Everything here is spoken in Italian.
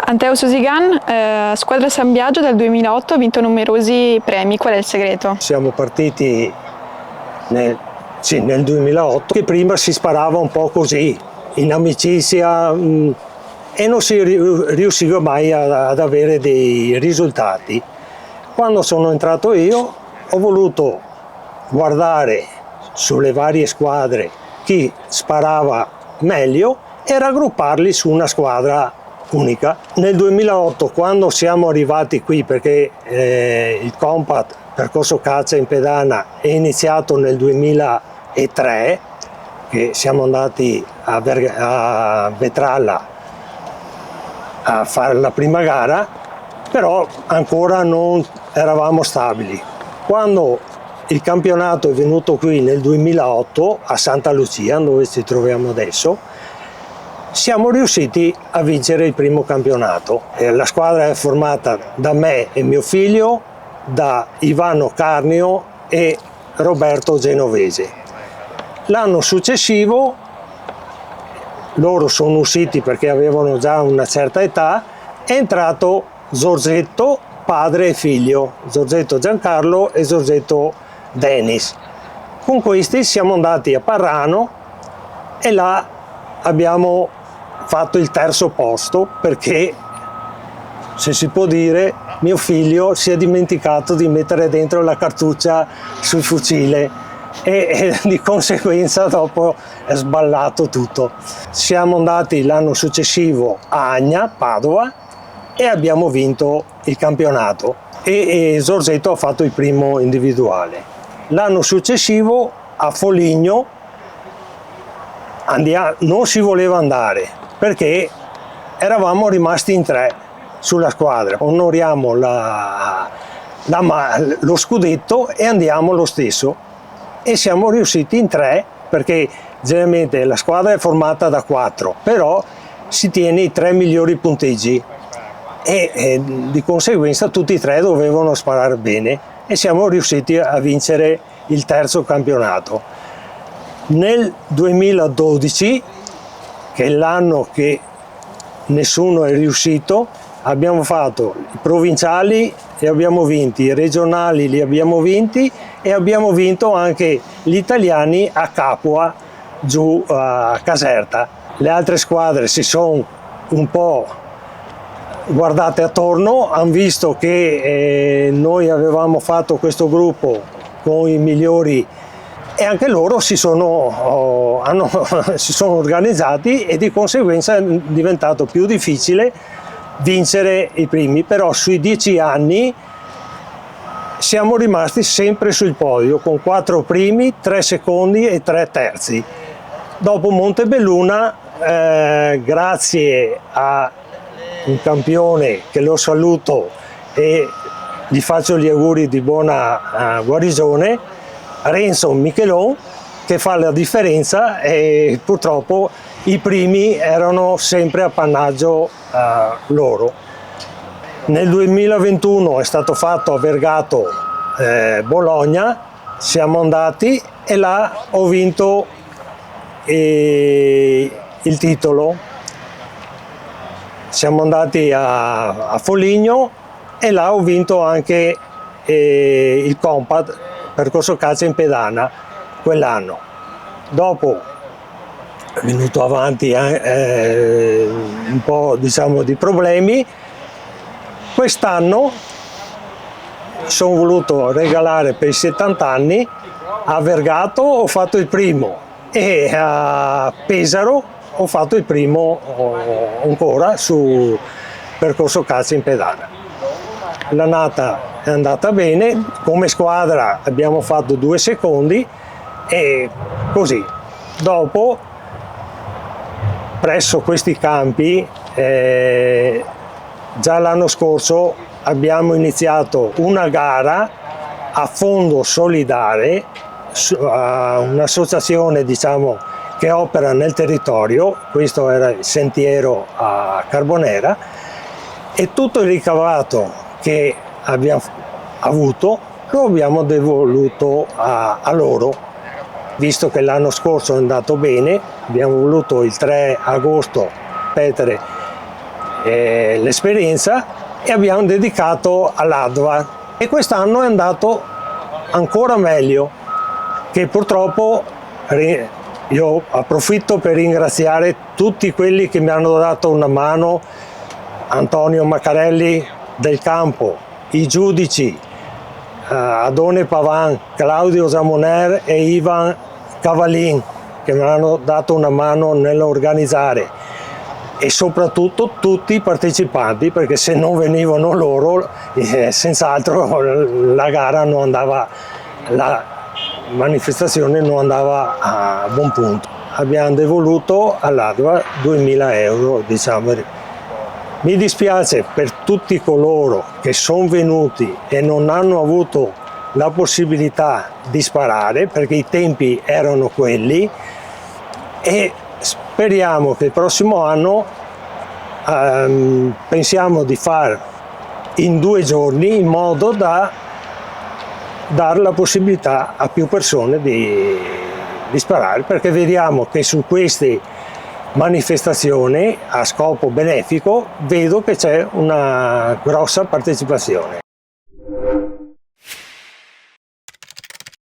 Anteo Sosigan, squadra San Biagio dal 2008, ha vinto numerosi premi. Qual è il segreto? Siamo partiti nel 2008, che prima si sparava un po' così, in amicizia, e non si riusciva mai ad avere dei risultati. Quando sono entrato io ho voluto guardare sulle varie squadre chi sparava meglio e raggrupparli su una squadra unica. Nel 2008, quando siamo arrivati qui, perché il Compact percorso caccia in pedana è iniziato nel 2003, che siamo andati a Vetralla a fare la prima gara, però ancora non eravamo stabili. Quando il campionato è venuto qui nel 2008 a Santa Lucia, dove ci troviamo adesso, siamo riusciti a vincere il primo campionato. La squadra è formata da me e mio figlio, da Ivano Carnio e Roberto Genovese. L'anno successivo loro sono usciti perché avevano già una certa età, è entrato Giorgetto, padre e figlio, Giorgetto Giancarlo e Giorgetto Denis. Con questi siamo andati a Parrano e là abbiamo fatto il terzo posto perché, se si può dire, mio figlio si è dimenticato di mettere dentro la cartuccia sul fucile e di conseguenza dopo è sballato tutto. Siamo andati l'anno successivo a Agna, Padova, e abbiamo vinto il campionato e Giorgetto ha fatto il primo individuale. L'anno successivo a Foligno non si voleva andare perché eravamo rimasti in 3 sulla squadra. Onoriamo lo scudetto e andiamo lo stesso, e siamo riusciti in 3 perché generalmente la squadra è formata da 4, però si tiene i 3 migliori punteggi e di conseguenza tutti e 3 dovevano sparare bene e siamo riusciti a vincere il terzo campionato. Nel 2012, che è l'anno che nessuno è riuscito, abbiamo fatto i provinciali e abbiamo vinti, i regionali li abbiamo vinti e abbiamo vinto anche gli italiani a Capua, giù a Caserta. Le altre squadre si sono un po' guardate attorno, hanno visto che noi avevamo fatto questo gruppo con i migliori e anche loro si sono organizzati e di conseguenza è diventato più difficile vincere i primi, però sui 10 anni siamo rimasti sempre sul podio con 4 primi, 3 secondi e 3 terzi. Dopo Montebelluna, grazie a un campione che lo saluto e gli faccio gli auguri di buona guarigione, Renzo Michelon, che fa la differenza, e purtroppo i primi erano sempre appannaggio loro. Nel 2021 è stato fatto a Vergato Bologna, siamo andati e là ho vinto il titolo. Siamo andati a Foligno e là ho vinto anche il Compact percorso caccia in pedana quell'anno. Dopo è venuto avanti un po', diciamo, di problemi. Quest'anno sono voluto regalare per i 70 anni, a Vergato ho fatto il primo e a Pesaro ho fatto il primo ancora su percorso caccia in pedana. L'annata è andata bene, come squadra abbiamo fatto 2 secondi e così. Dopo, presso questi campi, già l'anno scorso abbiamo iniziato una gara a fondo solidale, un'associazione, diciamo, che opera nel territorio. Questo era il sentiero a Carbonera, e tutto il ricavato che abbiamo avuto lo abbiamo devoluto a loro. Visto che l'anno scorso è andato bene, abbiamo voluto il 3 agosto ripetere l'esperienza e abbiamo dedicato all'ADVA, e quest'anno è andato ancora meglio, che purtroppo io approfitto per ringraziare tutti quelli che mi hanno dato una mano: Antonio Maccarelli del Campo, i giudici Adone Pavan, Claudio Zamoner e Ivan Cavallin, che mi hanno dato una mano nell'organizzare, e soprattutto tutti i partecipanti, perché se non venivano loro senz'altro la gara non andava, la manifestazione non andava a buon punto. Abbiamo devoluto all'ADVA 2000 euro, diciamo. Mi dispiace per tutti coloro che sono venuti e non hanno avuto la possibilità di sparare, perché i tempi erano quelli, e speriamo che il prossimo anno pensiamo di fare in 2 giorni, in modo da dare la possibilità a più persone di sparare, perché vediamo che su queste manifestazioni a scopo benefico vedo che c'è una grossa partecipazione.